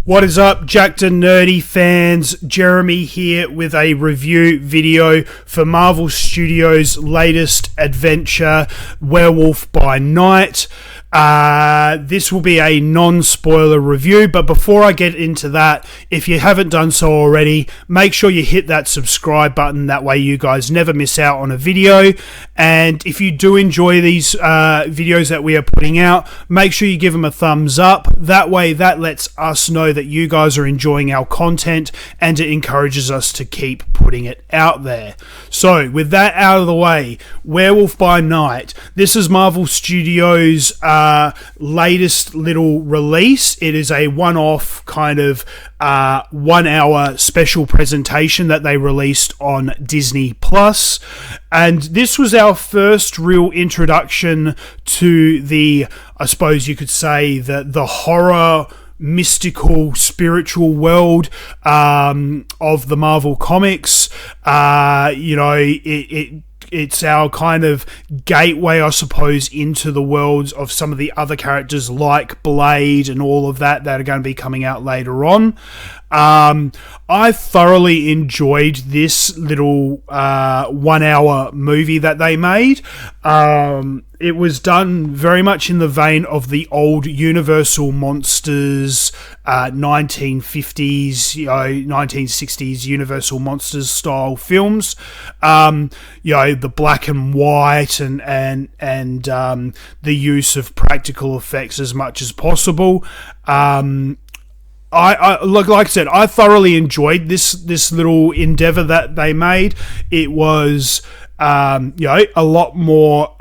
What is up, Jackednnerdy fans? Jeremy here with a review video for Marvel Studios' latest adventure, Werewolf by Night. This will be a non-spoiler review, but before I get into that, if you haven't done so already, make sure you hit that subscribe button. That way you guys never miss out on a video. And if you do enjoy these videos that we are putting out, make sure you give them a thumbs up. That way that lets us know that you guys are enjoying our content, and it encourages us to keep putting it out there. So with that out of the way, Werewolf by Night. This is Marvel Studios' latest little release. It is a one-off kind of 1 hour special presentation that they released on Disney Plus, and this was our first real introduction to the, I suppose you could say, the horror, mystical, spiritual world of the Marvel comics. It's our kind of gateway, I suppose, into the worlds of some of the other characters like Blade and all of that are going to be coming out later on. I thoroughly enjoyed this little 1 hour movie that they made. It was done very much in the vein of the old Universal Monsters 1950s, 1960s Universal Monsters style films. The black and white and the use of practical effects as much as possible. Like I said, I thoroughly enjoyed this little endeavor that they made. It was, a lot more.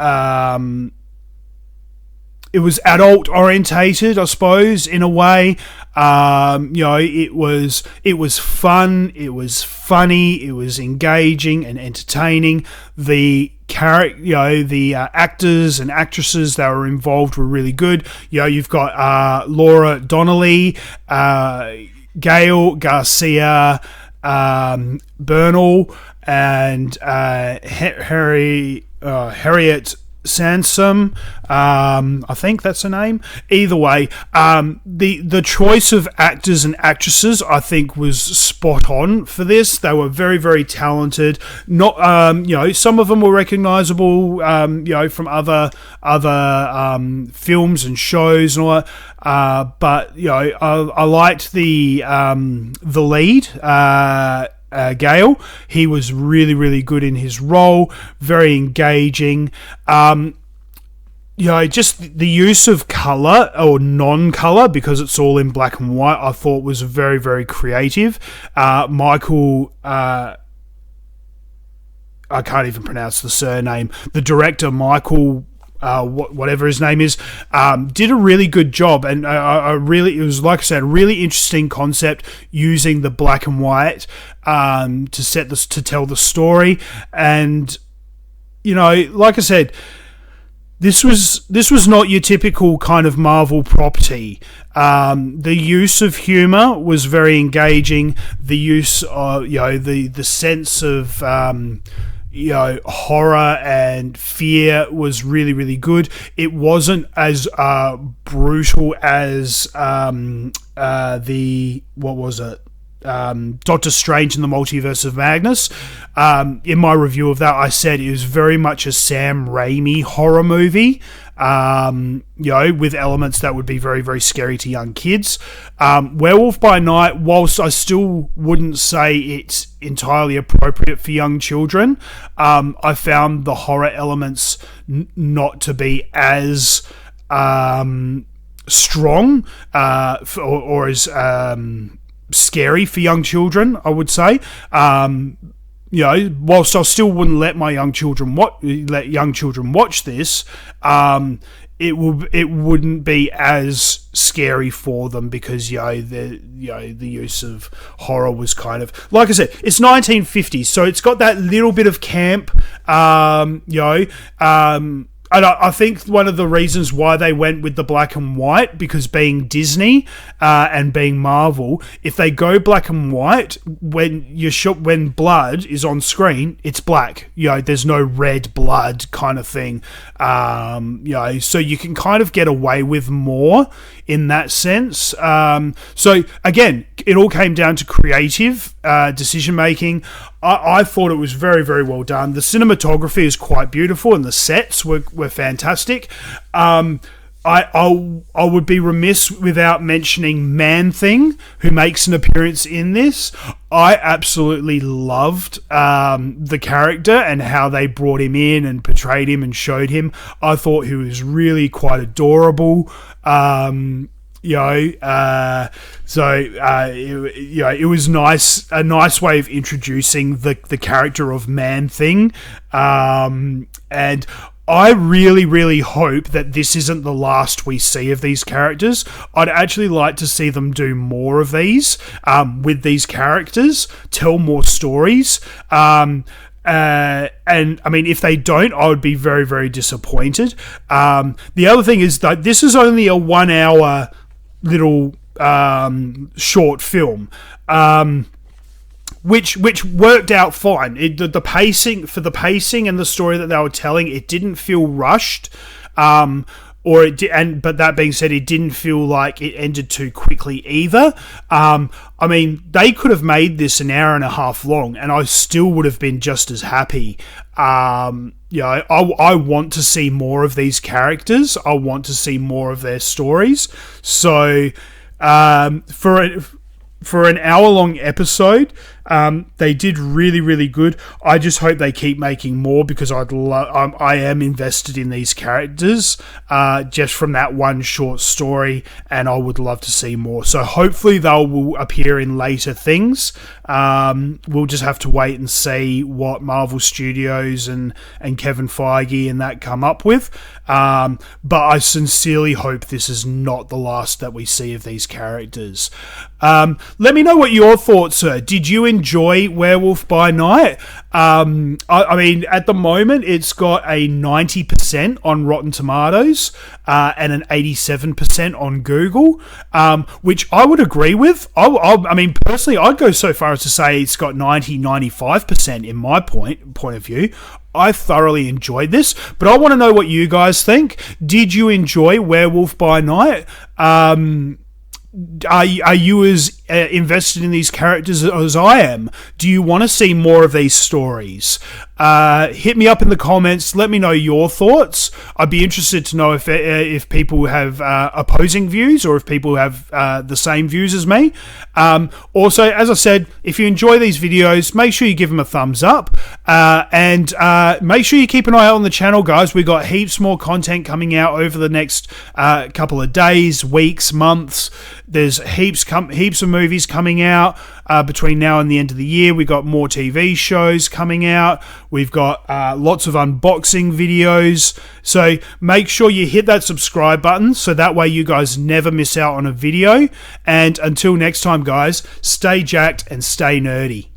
It was adult orientated, I suppose, in a way. It was fun. It was funny. It was engaging and entertaining. The actors and actresses that were involved were really good. You've got Laura Donnelly, Gael, García, Bernal, and Harriet. Sansom, I think that's her name. Either way, the choice of actors and actresses, I think, was spot on for this. They were very, very talented. Not, some of them were recognizable, from other films and shows and all that. But I liked the lead. Gael, he was really, really good in his role, very engaging. Just the use of colour or non-colour, because it's all in black and white, I thought was very, very creative. Michael, I can't even pronounce the surname. The director, Michael, whatever his name is, did a really good job, and it was, like I said, a really interesting concept using the black and white to tell the story. And like I said, this was not your typical kind of Marvel property. The use of humor was very engaging. The use of the sense of horror and fear was really, really good. It wasn't as brutal as Doctor Strange in the Multiverse of Madness. In my review of that, I said it was very much a Sam Raimi horror movie, with elements that would be very, very scary to young kids. Werewolf by Night, whilst I still wouldn't say it's entirely appropriate for young children, I found the horror elements not to be as strong or as scary for young children, I would say. Whilst I still wouldn't let young children watch this, it wouldn't be as scary for them, because the use of horror was kind of, like I said, it's 1950s, so it's got that little bit of camp. And I think one of the reasons why they went with the black and white, because being Disney and being Marvel, if they go black and white, when blood is on screen, it's black. There's no red blood kind of thing. So you can kind of get away with more in that sense. So again, it all came down to creative decision making. I thought it was very, very well done. The cinematography is quite beautiful, and the sets were fantastic. I would be remiss without mentioning Man-Thing, who makes an appearance in this. I absolutely loved the character and how they brought him in and portrayed him and showed him. I thought he was really quite adorable. It was nice, a nice way of introducing the character of Man-Thing, and I really, really hope that this isn't the last we see of these characters. I'd actually like to see them do more of these with these characters, tell more stories. And I mean, if they don't, I would be very, very disappointed. The other thing is that this is only a 1 hour little short film, which worked out fine. The pacing and the story that they were telling, it didn't feel rushed. But that being said, it didn't feel like it ended too quickly either. I mean, they could have made this an hour and a half long, and I still would have been just as happy. I want to see more of these characters. I want to see more of their stories. So, for an hour-long episode, they did really, really good. I just hope they keep making more, because I am invested in these characters just from that one short story, and I would love to see more. So hopefully they will appear in later things. We'll just have to wait and see what Marvel Studios and Kevin Feige and that come up with. But I sincerely hope this is not the last that we see of these characters. Let me know what your thoughts are. Did you enjoy Werewolf by Night? I mean, at the moment, it's got a 90% on Rotten Tomatoes and an 87% on Google, which I would agree with. I mean, personally, I'd go so far as to say it's got 95% in my point of view. I thoroughly enjoyed this, but I want to know what you guys think. Did you enjoy Werewolf by Night? Are you as invested in these characters as I am? Do you want to see more of these stories? Hit me up in the comments. Let me know your thoughts. I'd be interested to know if people have opposing views, or if people have the same views as me. Also, as I said, if you enjoy these videos, make sure you give them a thumbs up, and make sure you keep an eye out on the channel, guys. We've got heaps more content coming out over the next couple of days, weeks, months. There's heaps of movies coming out between now and the end of the year. We've got more TV shows coming out. We've got lots of unboxing videos. So make sure you hit that subscribe button, so that way you guys never miss out on a video. And until next time, guys, stay jacked and stay nerdy.